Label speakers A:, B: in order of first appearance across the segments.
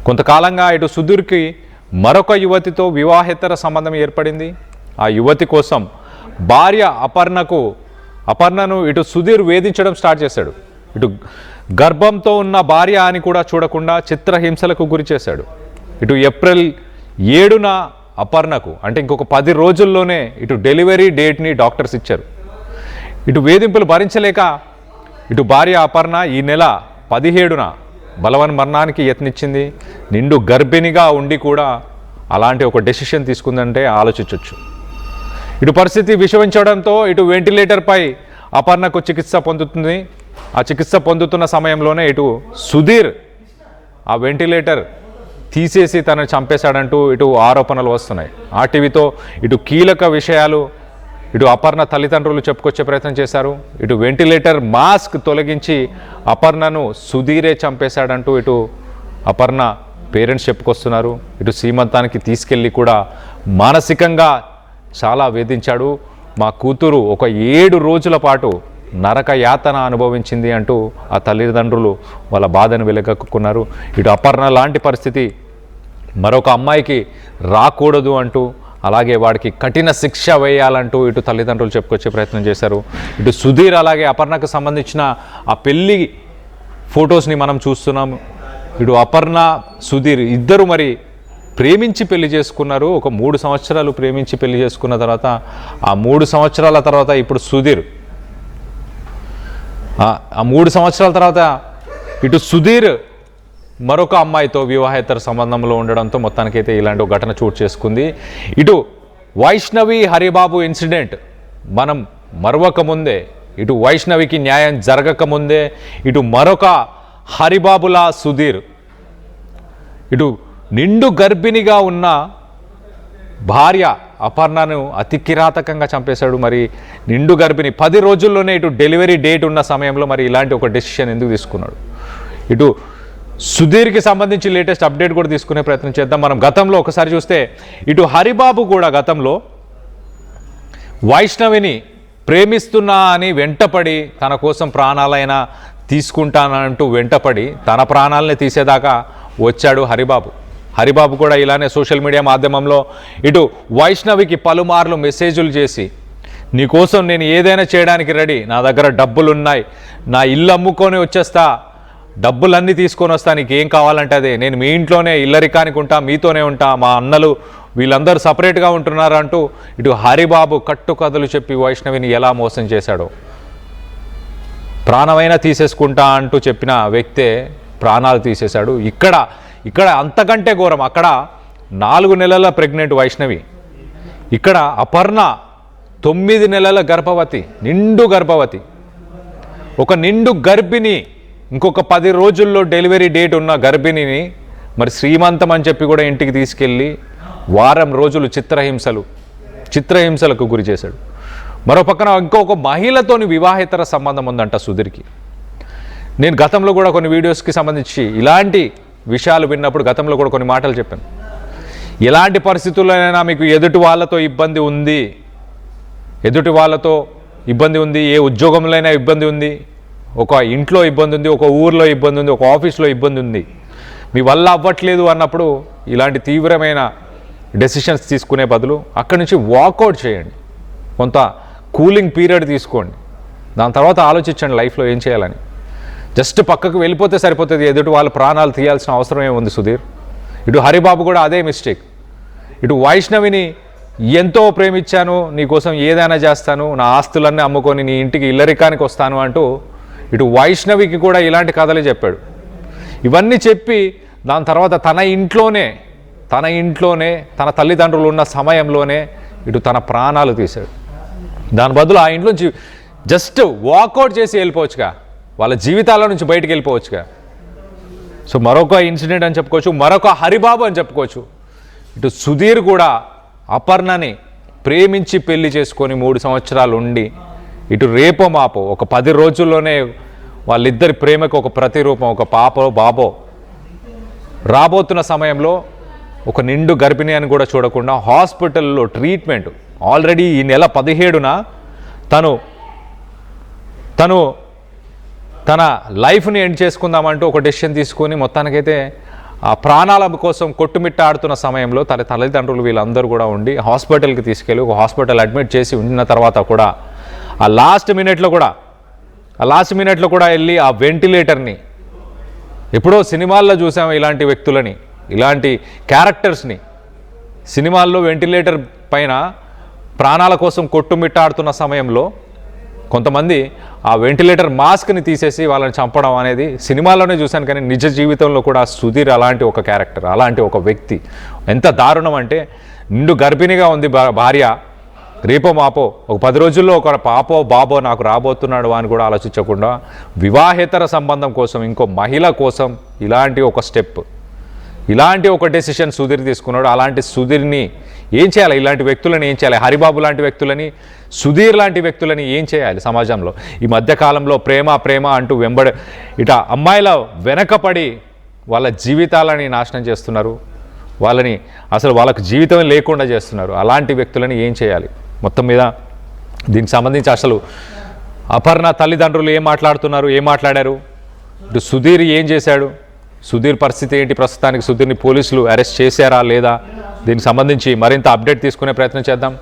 A: కొంతకాలంగా ఇటు సుధీర్కి మరొక యువతితో వివాహేతర సంబంధం ఏర్పడింది. ఆ యువతి కోసం భార్య అపర్ణను ఇటు సుధీర్ వేధించడం స్టార్ట్ చేశాడు. ఇటు గర్భంతో ఉన్న భార్య అని కూడా చూడకుండా చిత్రహింసలకు గురి చేశాడు. ఇటు ఏప్రిల్ 7న అపర్ణకు అంటే ఇంకొక 10 రోజుల్లోనే ఇటు డెలివరీ డేట్ని డాక్టర్స్ ఇచ్చారు. ఇటు వేధింపులు భరించలేక ఇటు భార్య అపర్ణ ఈ నెల 17న బలవన్మరణానికి యత్నించింది. నిండు గర్భిణిగా ఉండి కూడా అలాంటి ఒక డెసిషన్ తీసుకుందంటే ఆలోచించవచ్చు. ఇటు పరిస్థితి విషమించడంతో ఇటు వెంటిలేటర్పై అపర్ణకు చికిత్స పొందుతుంది. ఆ చికిత్స పొందుతున్న సమయంలోనే ఇటు సుధీర్ ఆ వెంటిలేటర్ తీసేసి తనని చంపేశాడంటూ ఇటు ఆరోపణలు వస్తున్నాయి. ఆర్టీవీతో ఇటు కీలక విషయాలు ఇటు అపర్ణ తల్లిదండ్రులు చెప్పుకొచ్చే ప్రయత్నం చేశారు. ఇటు వెంటిలేటర్ మాస్క్ తొలగించి అపర్ణను సుధీరే చంపేశాడంటూ ఇటు అపర్ణ పేరెంట్స్ చెప్పుకొస్తున్నారు. ఇటు సీమంతానికి తీసుకెళ్ళి కూడా మానసికంగా చాలా వేధించాడు. మా కూతురు ఒక 7 రోజుల పాటు నరక యాతన అనుభవించింది అంటూ ఆ తల్లిదండ్రులు వాళ్ళ బాధను వెలగక్కున్నారు. ఇటు అపర్ణ లాంటి పరిస్థితి మరొక అమ్మాయికి రాకూడదు అంటూ, అలాగే వాడికి కఠిన శిక్ష వేయాలంటూ ఇటు తల్లిదండ్రులు చెప్పుకొచ్చే ప్రయత్నం చేశారు. ఇటు సుధీర్ అలాగే అపర్ణకు సంబంధించిన ఆ పెళ్ళి ఫొటోస్ని మనం చూస్తున్నాం. ఇటు అపర్ణ సుధీర్ ఇద్దరు మరి ప్రేమించి పెళ్లి చేసుకున్నారు. ఒక 3 సంవత్సరాలు ప్రేమించి పెళ్లి చేసుకున్న తర్వాత ఆ 3 సంవత్సరాల తర్వాత ఇప్పుడు సుధీర్ ఆ 3 సంవత్సరాల తర్వాత ఇటు సుధీర్ మరొక అమ్మాయితో వివాహేతర సంబంధంలో ఉండడంతో మొత్తానికైతే ఇలాంటి ఒక ఘటన చోటు చేసుకుంది. ఇటు వైష్ణవి హరిబాబు ఇన్సిడెంట్ మనం మరవకముందే, ఇటు వైష్ణవికి న్యాయం జరగకముందే ఇటు మరొక హరిబాబులా సుధీర్ ఇటు నిండు గర్భిణిగా ఉన్న భార్య అపర్ణను అతి కిరాతకంగా చంపేశాడు. మరి నిండు గర్భిణి 10 రోజుల్లోనే ఇటు డెలివరీ డేట్ ఉన్న సమయంలో మరి ఇలాంటి ఒక డెసిషన్ ఎందుకు తీసుకున్నాడు? ఇటు సుధీర్కి సంబంధించి లేటెస్ట్ అప్డేట్ కూడా తీసుకునే ప్రయత్నం చేద్దాం. మనం గతంలో ఒకసారి చూస్తే ఇటు హరిబాబు కూడా గతంలో వైష్ణవిని ప్రేమిస్తున్నా అని వెంటపడి తన కోసం ప్రాణాలైనా తీసుకుంటానంటూ వెంటపడి తన ప్రాణాలని తీసేదాకా వచ్చాడు హరిబాబు కూడా ఇలానే సోషల్ మీడియా మాధ్యమంలో ఇటు వైష్ణవికి పలుమార్లు మెసేజ్లు చేసి నీకోసం నేను ఏదైనా చేయడానికి రెడీ, నా దగ్గర డబ్బులున్నాయి, నా ఇల్లు అమ్ముకొని వచ్చేస్తా, డబ్బులన్నీ తీసుకొని వస్తా, నీకు ఏం కావాలంటే అదే, నేను మీ ఇంట్లోనే ఇల్లరికానికి ఉంటా, మీతోనే ఉంటా, మా అన్నలు వీళ్ళందరూ సపరేట్గా ఉంటున్నారు అంటూ ఇటు హరిబాబు కట్టుకథలు చెప్పి వైష్ణవిని ఎలా మోసం చేశాడో, ప్రాణమైనా తీసేసుకుంటా అంటూ చెప్పిన వ్యక్తే ప్రాణాలు తీసేశాడు. ఇక్కడ అంతకంటే ఘోరం. అక్కడ 4 నెలల ప్రెగ్నెంట్ వైష్ణవి, ఇక్కడ అపర్ణ 9 నెలల గర్భవతి, నిండు గర్భవతి. ఒక నిండు గర్భిణి ఇంకొక 10 రోజుల్లో డెలివరీ డేట్ ఉన్న గర్భిణిని మరి శ్రీమంతం అని చెప్పి కూడా ఇంటికి తీసుకెళ్ళి వారం రోజులు చిత్రహింసలకు గురి చేశాడు. మరో పక్కన ఇంకొక మహిళతోని వివాహేతర సంబంధం ఉందంట సుధీర్కి. నేను గతంలో కూడా కొన్ని వీడియోస్కి సంబంధించి ఇలాంటి విషయాలు విన్నప్పుడు గతంలో కూడా కొన్ని మాటలు చెప్పాను. ఎలాంటి పరిస్థితుల్లోనైనా మీకు ఎదుటి వాళ్ళతో ఇబ్బంది ఉంది, ఏ ఉద్యోగంలోనైనా ఇబ్బంది ఉంది, ఒక ఇంట్లో ఇబ్బంది ఉంది, ఒక ఊర్లో ఇబ్బంది ఉంది, ఒక ఆఫీస్లో ఇబ్బంది ఉంది, మీ వల్ల అవ్వట్లేదు అన్నప్పుడు ఇలాంటి తీవ్రమైన డెసిషన్స్ తీసుకునే బదులు అక్కడి నుంచి వాకౌట్ చేయండి. కొంత కూలింగ్ పీరియడ్ తీసుకోండి. దాని తర్వాత ఆలోచించండి లైఫ్లో ఏం చేయాలని. జస్ట్ పక్కకు వెళ్ళిపోతే సరిపోతుంది, ఎదుటి వాళ్ళ ప్రాణాలు తీయాల్సిన అవసరం ఏముంది సుధీర్? ఇటు హరిబాబు కూడా అదే మిస్టేక్. ఇటు వైష్ణవిని ఎంతో ప్రేమించాను, నీకోసం ఏదైనా చేస్తాను, నా ఆస్తులన్నీ అమ్ముకొని నీ ఇంటికి ఇల్లరికానికి వస్తాను అంటూ ఇటు వైష్ణవికి కూడా ఇలాంటి కథలే చెప్పాడు. ఇవన్నీ చెప్పి దాని తర్వాత తన ఇంట్లోనే తన తల్లిదండ్రులు ఉన్న సమయంలోనే ఇటు తన ప్రాణాలు తీశాడు. దాని బదులు ఆ ఇంట్లోంచి జస్ట్ వాకౌట్ చేసి వెళ్ళిపోవచ్చుగా, వాళ్ళ జీవితాల నుంచి బయటికి వెళ్ళిపోవచ్చుగా. సో మరొక ఇన్సిడెంట్ అని చెప్పుకోవచ్చు, మరొక హరిబాబు అని చెప్పుకోవచ్చు. ఇటు సుధీర్ కూడా అపర్ణని ప్రేమించి పెళ్లి చేసుకొని 3 సంవత్సరాలు ఉండి ఇటు రేపో మాపో ఒక 10 రోజుల్లోనే వాళ్ళిద్దరి ప్రేమకు ఒక ప్రతిరూపం, ఒక పాపో బాబో రాబోతున్న సమయంలో ఒక నిండు గర్భిణి అని కూడా చూడకుండా హాస్పిటల్లో ట్రీట్మెంట్ ఆల్రెడీ ఈ నెల 17న తను తన లైఫ్ని ఎండ్ చేసుకుందామంటూ ఒక డెసిషన్ తీసుకొని మొత్తానికైతే ఆ ప్రాణాల కోసం కొట్టుమిట్టాడుతున్న సమయంలో తన తల్లిదండ్రులు వీళ్ళందరూ కూడా ఉండి హాస్పిటల్కి తీసుకెళ్ళి ఒక హాస్పిటల్ అడ్మిట్ చేసి ఉన్న తర్వాత కూడా ఆ లాస్ట్ మినిట్లో కూడా వెళ్ళి ఆ వెంటిలేటర్ని, ఎప్పుడో సినిమాల్లో చూసాము ఇలాంటి వ్యక్తులని, ఇలాంటి క్యారెక్టర్స్ని. సినిమాల్లో వెంటిలేటర్ పైన ప్రాణాల కోసం కొట్టుమిట్టాడుతున్న సమయంలో కొంతమంది ఆ వెంటిలేటర్ మాస్క్ని తీసేసి వాళ్ళని చంపడం అనేది సినిమాల్లోనే చూశాను, కానీ నిజ జీవితంలో కూడా సుధీర్ అలాంటి ఒక క్యారెక్టర్, అలాంటి ఒక వ్యక్తి. ఎంత దారుణం అంటే, నిండు గర్భిణిగా ఉంది భార్య, రేపో మాపో ఒక 10 రోజుల్లో ఒక పాపో బాబో నాకు రాబోతున్నాడు అని కూడా ఆలోచించకుండా వివాహేతర సంబంధం కోసం, ఇంకో మహిళ కోసం ఇలాంటి ఒక స్టెప్, ఇలాంటి ఒక డెసిషన్ సుధీర్ తీసుకున్నాడు. అలాంటి సుధీర్ని ఏం చేయాలి? ఇలాంటి వ్యక్తులని ఏం చేయాలి? హరిబాబు లాంటి వ్యక్తులని, సుధీర్ లాంటి వ్యక్తులని ఏం చేయాలి సమాజంలో? ఈ మధ్యకాలంలో ప్రేమ అంటూ ఇట అమ్మాయిల వెనకపడి వాళ్ళ జీవితాలని నాశనం చేస్తున్నారు, వాళ్ళకి జీవితం లేకుండా చేస్తున్నారు. అలాంటి వ్యక్తులని ఏం చేయాలి? మొత్తం మీద దీనికి సంబంధించి అసలు అపర్ణ తల్లిదండ్రులు ఏం మాట్లాడారు, ఇటు సుధీర్ ఏం చేశాడు, సుధీర్ పరిస్థితి ఏంటి, ప్రస్తుతానికి సుధీర్ని పోలీసులు అరెస్ట్ చేశారా లేదా, దీనికి సంబంధించి మరింత అప్డేట్ తీసుకునే ప్రయత్నం చేద్దాం.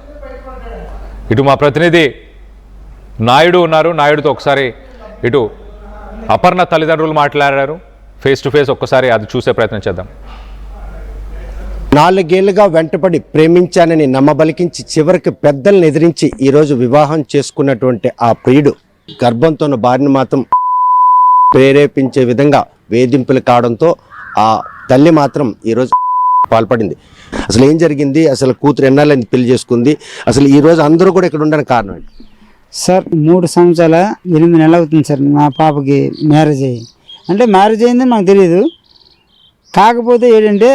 A: ఇటు మా ప్రతినిధి నాయుడు ఉన్నారు, నాయుడుతో ఒకసారి ఇటు అపర్ణ తల్లిదండ్రులు మాట్లాడారు, ఫేస్ టు ఫేస్ ఒక్కసారి అది చూసే ప్రయత్నం చేద్దాం.
B: 4 ఏళ్లుగా వెంటపడి ప్రేమించానని నమ్మబలికించి చివరికి పెద్దల్ని ఎదిరించి ఈరోజు వివాహం చేసుకున్నటువంటి ఆ ప్రియుడు గర్భంతో ఉన్న భార్యను మాత్రం ప్రేరేపించే విధంగా వేధింపులు కావడంతో ఆ తల్లి మాత్రం ఈరోజు పాల్పడింది. అసలు ఏం జరిగింది, అసలు కూతురు ఎన్నాళ్ళని పెళ్లి చేసుకుంది, అసలు ఈరోజు అందరూ కూడా ఇక్కడ ఉండడానికి కారణం ఏంటి
C: సార్? 3 సంవత్సరాల 8 నెలలు అవుతుంది సార్ మా పాపకి మ్యారేజ్ అయ్యి. అంటే మ్యారేజ్ అయిందని నాకు తెలియదు. కాకపోతే ఏంటంటే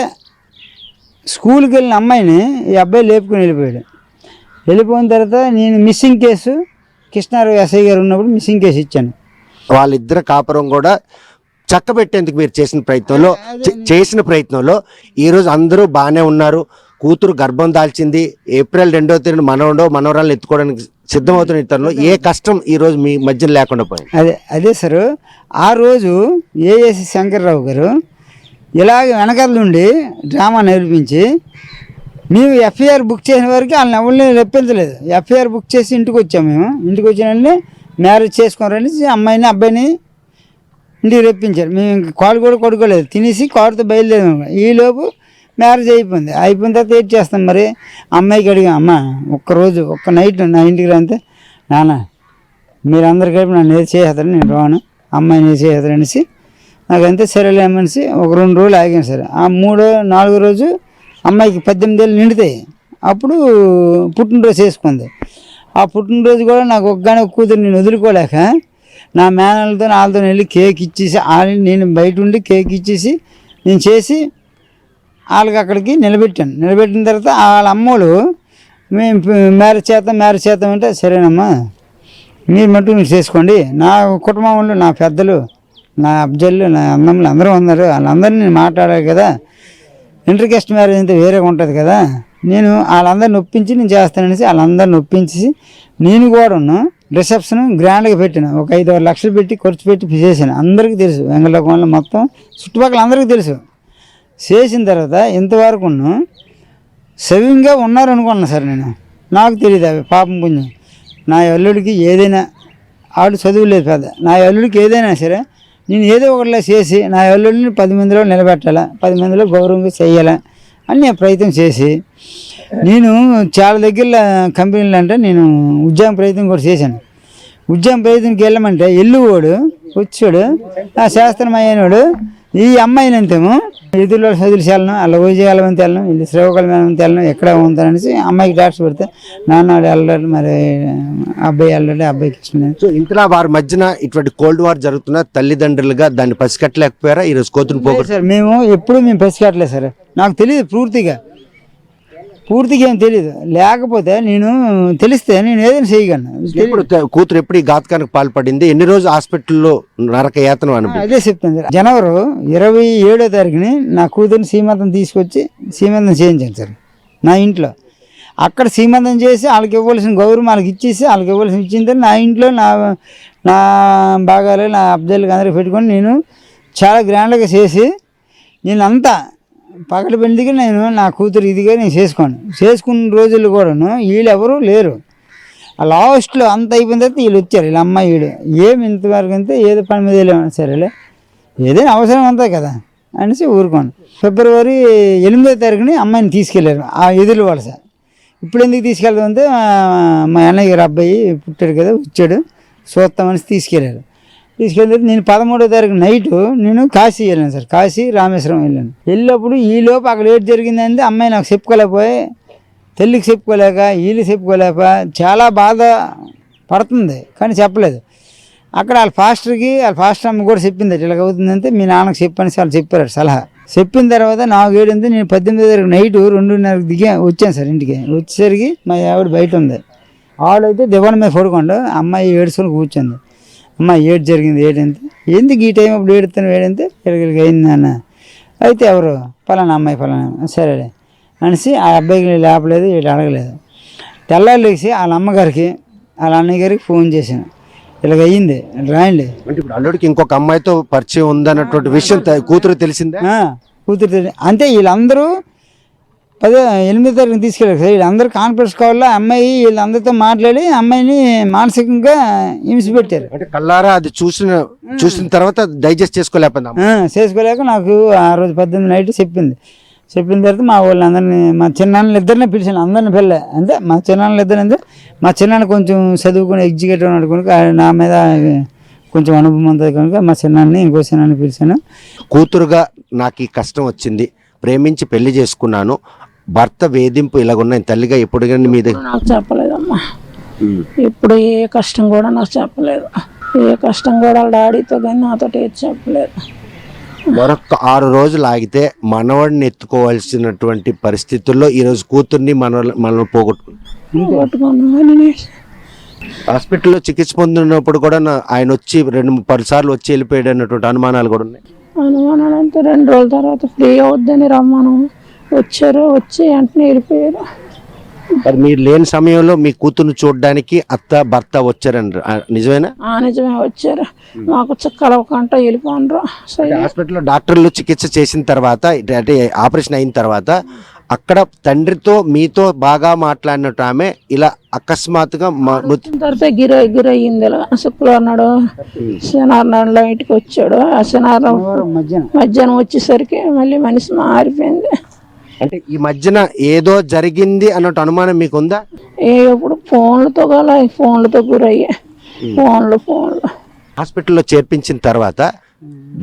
C: స్కూల్కి వెళ్ళిన అమ్మాయిని ఈ అబ్బాయి లేపుకొని వెళ్ళిపోయిన తర్వాత నేను మిస్సింగ్ కేసు కృష్ణారావు ఎస్ఐ గారు ఉన్నప్పుడు మిస్సింగ్ కేసు ఇచ్చాను.
B: వాళ్ళిద్దరు కాపురం కూడా చక్కబెట్టేందుకు మీరు చేసిన ప్రయత్నంలో ఈరోజు అందరూ బాగానే ఉన్నారు. కూతురు గర్భం దాల్చింది. ఏప్రిల్ 2వ తేదీన మనవరాలను ఎత్తుకోవడానికి సిద్ధమవుతున్న ఇతరులు ఏ కష్టం ఈరోజు మీ మధ్యలో లేకుండా పోయింది?
C: అదే సార్, ఆ రోజు ఏఎస్సి శంకర్రావు గారు ఇలాగ వెనకాల నుండి డ్రామా నేర్పించి మేము ఎఫ్ఐఆర్ బుక్ చేసిన వారికి వాళ్ళని ఎవరిని రెప్పించలేదు. ఎఫ్ఐఆర్ బుక్ చేసి ఇంటికి వచ్చాము. మేము ఇంటికి వచ్చిన మ్యారేజ్ చేసుకోరని అమ్మాయిని అబ్బాయిని ఇంటికి రెప్పించారు. మేము ఇంక కాలు కూడా కొడుకోలేదు, తినేసి కారుతో బయలుదేరాము. ఈలోపు మ్యారేజ్ అయిపోయిన తర్వాత ఏం చేస్తాం మరి? అమ్మాయికి అడిగాం, అమ్మ ఒక్క నైట్ నా ఇంటికి రాంతే, నాన్న మీరందరూ కలిపి నన్ను ఏది చేసేస్తారని నేను రాను, అమ్మాయిని ఏది చేసేస్తారు అనేసి నాకంతే సరేలే మనిషి ఒక 2 రోజులు ఆగాను సార్. ఆ 3వ 4వ రోజు అమ్మాయికి 18 ఏళ్ళు నిండుతాయి. అప్పుడు పుట్టినరోజు చేసుకుంది. ఆ పుట్టినరోజు కూడా నాకు ఒక్కగానే కూతురు నేను వదులుకోలేక నా మేనలతో వాళ్ళతో వెళ్ళి కేక్ ఇచ్చేసి నేను బయట ఉండి కేక్ ఇచ్చేసి నేను చేసి వాళ్ళకి అక్కడికి నిలబెట్టిన తర్వాత వాళ్ళ అమ్మోళ్ళు మేము మ్యారేజ్ చేద్దాం అంటే సరేనమ్మా మీరు మటుకు మీరు చేసుకోండి, నా కుటుంబం వాళ్ళు నా పెద్దలు నా అబ్జల్లు నా అన్నమ్మలు అందరూ ఉన్నారు, వాళ్ళందరినీ నేను మాట్లాడాలి కదా, ఇంటర్కాస్ట్ మ్యారేజ్ అయితే వేరేగా ఉంటుంది కదా, నేను వాళ్ళందరిని ఒప్పించి నేను చేస్తాననేసి వాళ్ళందరిని ఒప్పించి నేను కూడా రిసెప్షన్ గ్రాండ్గా పెట్టాను. ఒక 5-6 లక్షలు పెట్టి ఖర్చు పెట్టి చేశాను. అందరికీ తెలుసు, వెంగళకోణంలో మొత్తం చుట్టుపక్కల అందరికీ తెలుసు. చేసిన తర్వాత ఇంతవరకు సవ్యంగా ఉన్నారనుకున్నాను సార్. నాకు తెలియదు అవి పాపం పుణ్యం. నా అల్లుడికి ఏదైనా ఆడు చదువులేదు పెద్ద, నా అల్లుడికి ఏదైనా సరే నేను ఏదో ఒకటిలా చేసి నా అల్లుడిని 10 మందిలో నిలబెట్టాలా, 10 మందిలో గౌరవంగా చేయాలా అని నేను ప్రయత్నం చేసి నేను చాలా దగ్గర కంపెనీలు అంటే నేను ఉద్యోగం ప్రయత్నం కూడా చేశాను. ఉద్యోగం ప్రయత్నంకి వెళ్ళమంటే వెళ్ళివాడు వచ్చాడు, ఆ శాస్త్రం అయ్యాడు ఈ అమ్మాయిని అంతేమో ఎదురులో చదువులను అలా వైజాగలమంత వెళ్ళను, వీళ్ళు శ్రీకాకుళం వెళ్ళను, ఎక్కడ ఉంటారనేసి అమ్మాయికి డాక్టర్ పెడితే నాన్న వెళ్ళాడు, మరి అబ్బాయి వెళ్ళాడు, అబ్బాయికి ఇష్టం.
B: సో ఇంతలా వారి మధ్యన ఇటువంటి కోల్డ్ వార్ జరుగుతున్న తల్లిదండ్రులుగా దాన్ని పసికట్టలేకపోయారా? ఈరోజు కూతురు పోగొట్టు సార్
C: మేము పసికట్టలేదు సార్. నాకు తెలియదు పూర్తిగా ఏం తెలియదు. లేకపోతే నేను తెలిస్తే నేను ఏదైనా చేయగలను.
B: ఇప్పుడు కూతురు ఎప్పుడు ఈ ఘాతకానికి పాల్పడింది, ఎన్ని రోజులు హాస్పిటల్లో నరక యాతన అనుభవం?
C: అదే చెప్తాను. జనవరి 27వ తారీఖుని నా కూతురిని సీమంతం తీసుకొచ్చి సీమంతం చేయించాను సార్ నా ఇంట్లో. అక్కడ సీమంతం చేసి వాళ్ళకి ఇవ్వాల్సిన గౌరవం వాళ్ళకి ఇచ్చేసి వాళ్ళకి ఇవ్వాల్సిన ఇచ్చిన తర్వాత నా ఇంట్లో నా భాగాలు నా అబ్జాలకు అందరికి పెట్టుకొని నేను చాలా గ్రాండ్గా చేసి నేనంతా పగలబెండిగా నేను నా కూతురు ఇదిగా నేను చేసుకున్న రోజుల్లో కూడాను వీళ్ళు ఎవరు లేరు. ఆ లాస్ట్లో అంత అయిపోయిన తర్వాత వీళ్ళు వచ్చారు, వీళ్ళ అమ్మాయి వీడు ఏమి ఇంతవరకు అంతే ఏదో పని మీద వెళ్ళామని సరేలే ఏదైనా అవసరం అంతా కదా అనేసి ఊరుకోండి. ఫిబ్రవరి 8వ తారీఖుని అమ్మాయిని తీసుకెళ్ళారు ఆ ఎదురు వలస. ఇప్పుడు ఎందుకు తీసుకెళ్తామంటే మా అన్నయ్య గారు అబ్బాయి పుట్టాడు కదా వచ్చాడు చూస్తామని తీసుకెళ్ళారు. తీసుకెళ్ళి నేను 13వ తారీఖు నైటు నేను కాశీ వెళ్ళాను సార్, కాశీ రామేశ్వరం వెళ్ళినప్పుడు ఈలోపు అక్కడ ఏది జరిగిందంటే అమ్మాయి నాకు చెప్పుకోలేకపోయి తల్లికి చెప్పుకోలేక వీళ్ళు చెప్పుకోలేక చాలా బాధ పడుతుంది కానీ చెప్పలేదు. అక్కడ వాళ్ళ ఫాస్టర్ అమ్మ కూడా చెప్పింది ఇలాగ అవుతుందంటే మీ నాన్నకు చెప్పని వాళ్ళు చెప్పారు సలహా. చెప్పిన తర్వాత నాకు ఏడింది నేను 18వ తారీఖు నైటు 2:30కి వచ్చాను సార్. ఇంటికి వచ్చేసరికి మా ఆవిడ బయట ఉంది, ఆవిడైతే దివాన్ మీద పడుకోండు, అమ్మాయి ఏడుచుకొని కూర్చుంది. అమ్మ ఏడు జరిగింది ఏడంటే ఎందుకు ఈ టైం అప్పుడు ఏడంటే ఇక్కడికి అయింది అన్న. అయితే ఎవరు పలానా అమ్మాయి పలానా సరే అనేసి ఆ అబ్బాయికి లేపలేదు వీళ్ళు అడగలేదు. తెల్లారు లేచి వాళ్ళ అమ్మగారికి వాళ్ళ అన్నయ్య గారికి ఫోన్ చేశాను ఇలాగ అయ్యింది రాయండి
B: అంటే ఇప్పుడు అల్లుడికి ఇంకొక అమ్మాయితో పరిచయం ఉందన్నటువంటి విషయం కూతురు తెలిసిందే.
C: కూతురు అంతే వీళ్ళందరూ 8వ తారీఖున తీసుకెళ్ళారు సార్. వీళ్ళందరూ కాన్ఫరెన్స్ కావాలా అమ్మాయి వీళ్ళందరితో మాట్లాడి అమ్మాయిని మానసికంగా హింస పెట్టారు.
B: అంటే కల్లారా అది చూసిన తర్వాత డైజెస్ట్
C: చేసుకోలేక నాకు ఆ రోజు 18 నైట్ చెప్పిన తర్వాత మా వాళ్ళందరినీ మా చిన్నాన్నలు ఇద్దరిని పిలిచాను, అందరిని పిల్ల అంతే. మా చిన్నాన్నలు ఇద్దరు అంటే మా చిన్నాన్న కొంచెం చదువుకుని ఎగ్జిక్యూటివ్ ఉన్నాడు కనుక నా మీద కొంచెం అనుభవం ఉంటుంది కనుక మా చిన్నాన్ని ఇంకో చిన్నాన్ని పిలిచాను.
B: కూతురుగా నాకు ఈ కష్టం వచ్చింది, ప్రేమించి పెళ్లి చేసుకున్నాను, భర్త వేధింపు ఇలాగున్నాయి, తల్లిగా ఎప్పుడు కానీ మీద
D: నాకు చెప్పలేదమ్మా. ఇప్పుడు ఏ కష్టం కూడా నాకు చెప్పలేదు, ఏ కష్టం కూడా వాళ్ళ డాడీతో కానీ నాతో ఏది చెప్పలేదు.
B: మరొక 6 రోజులు ఆగితే మనవాడిని ఎత్తుకోవాల్సినటువంటి పరిస్థితుల్లో ఈరోజు కూతుర్ని మనల్ని
D: పోగొట్టుకున్నాను.
B: హాస్పిటల్లో చికిత్స పొందినప్పుడు కూడా ఆయన వచ్చి 2-3 సార్లు వచ్చి వెళ్ళిపోయాడు అన్నటువంటి అనుమానాలు కూడా ఉన్నాయి.
D: అనుమానాలు అంటే 2 రోజుల తర్వాత ఫ్రీ అవుద్దని రమ్మను వచ్చారు, వచ్చి వెంటనే వెళ్ళిపోయారు.
B: మరి మీరు లేని సమయంలో మీ కూతుర్ని చూడడానికి అత్త భర్త వచ్చారండి, నిజమేనా?
D: నిజమే వచ్చారు, మాకు కలవకంట వెళ్ళిపోండ్రు.
B: హాస్పిటల్లో డాక్టర్లు చికిత్స చేసిన తర్వాత అంటే ఆపరేషన్ అయిన తర్వాత అక్కడ తండ్రితో మీతో బాగా మాట్లాడినట్టు ఆమె ఇలా అకస్మాత్తుగా
D: తర్వాత గిరయ్యింది. శుక్రవారం నాడు శనివారం ఇంటికి వచ్చాడు. ఆ శనివారం మధ్యాహ్నం వచ్చేసరికి మళ్ళీ మనిషి మారిపోయింది.
B: అంటే ఈ మధ్యన ఏదో జరిగింది అన్నట్టు అనుమానం మీకుందా?
D: ఎప్పుడు ఫోన్లతో గురయ్యా. ఫోన్లు
B: హాస్పిటల్లో చేర్పించిన తర్వాత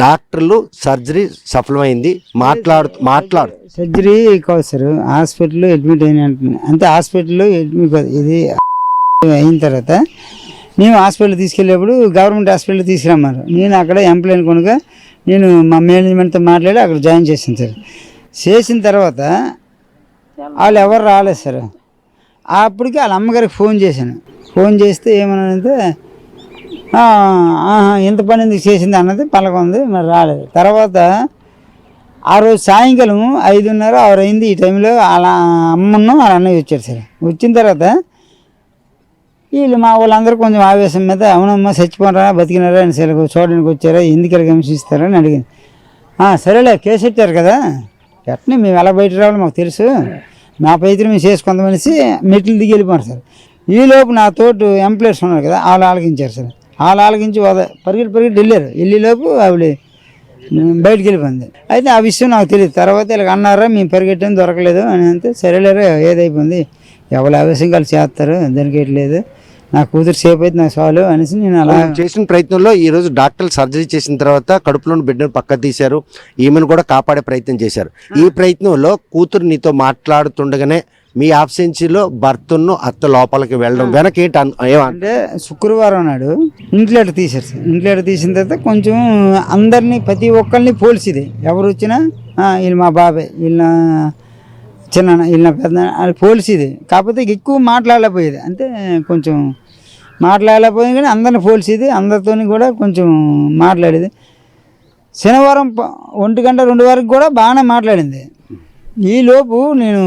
B: డాక్టర్లు సర్జరీ సఫలమైంది మాట్లాడు
C: సర్జరీ కాదు సార్, హాస్పిటల్లో అడ్మిట్ అయిన అంతే. హాస్పిటల్లో అడ్మిట్ ఇది అయిన తర్వాత మేము హాస్పిటల్ తీసుకెళ్ళేప్పుడు గవర్నమెంట్ హాస్పిటల్ తీసుకురమ్మారు. నేను అక్కడ ఎంప్లాయీ కనుక నేను మా మేనేజ్మెంట్తో మాట్లాడి అక్కడ జాయిన్ చేశాను సార్. చేసిన తర్వాత వాళ్ళు ఎవరు రాలేదు సార్. అప్పటికి వాళ్ళ అమ్మగారికి ఫోన్ చేశాను. ఫోన్ చేస్తే ఏమన్నానంటే ఎంత పని ఎందుకు చేసింది అన్నది పలకొంది, మరి రాలేదు. తర్వాత ఆ రోజు సాయంకాలం 5:30, 6 అయింది. ఈ టైంలో వాళ్ళ అమ్మను వాళ్ళ అన్నయ్య వచ్చారు సార్. వచ్చిన తర్వాత వీళ్ళు మా వాళ్ళందరూ కొంచెం ఆవేశం మీద అవునమ్మా చచ్చిపోనరా బతికినారా అని చూడడానికి వచ్చారా, ఎందుకు ఇలా హింసిస్తారా అని అడిగింది. సరేలే కేసు పెట్టారు కదా ఎట్నే మేము ఎలా బయట రావాలో మాకు తెలుసు, మా పైతే మేము చేసుకుందామనేసి మెట్లు దిగి వెళ్ళిపోయారు సార్. ఈలోపు నా తోటి ఎంప్లాయర్స్ ఉన్నారు కదా వాళ్ళు ఆలకించారు సార్. వాళ్ళు ఆలకించి పరిగెట్టి వెళ్ళారు. వెళ్ళేలోపు ఆవిడ బయటికి వెళ్ళిపోయింది. అయితే ఆ విషయం నాకు తెలియదు. తర్వాత ఇలా అన్నారా మేము పరిగెట్టని దొరకలేదు అని అంటే సరేలేరా ఏదైపోయింది ఎవరు ఆవేశం కలిసి చేస్తారు దానికి లేదు, నా కూతురు సేపు అయితే నాకు చాలు అనేసి నేను అలా
B: చేసిన ప్రయత్నంలో ఈరోజు డాక్టర్లు సర్జరీ చేసిన తర్వాత కడుపులోని బిడ్డను పక్క తీశారు, ఈమెను కూడా కాపాడే ప్రయత్నం చేశారు. ఈ ప్రయత్నంలో కూతురు నీతో మాట్లాడుతుండగానే మీ ఆబ్సెన్సీలో భర్తను అత్త లోపలికి వెళ్ళడం వెనక ఏమంటే
C: శుక్రవారం నాడు ఇంట్లో తీశారు సార్. ఇంట్లో తీసిన తర్వాత కొంచెం అందరినీ ప్రతి ఒక్కరిని పోల్చిది, ఎవరు వచ్చినా వీళ్ళు మా బాబాయ్, వీళ్ళ చిన్న, వీళ్ళ పెద్ద అని పోల్చిది. కాకపోతే ఎక్కువ మాట్లాడలేకపోయేది, అంటే కొంచెం మాట్లాడలేకపోయింది కానీ అందరిని పోల్చేది, అందరితో కూడా కొంచెం మాట్లాడేది. శనివారం 1 గంట 2 వరకు కూడా బాగానే మాట్లాడింది. ఈలోపు నేను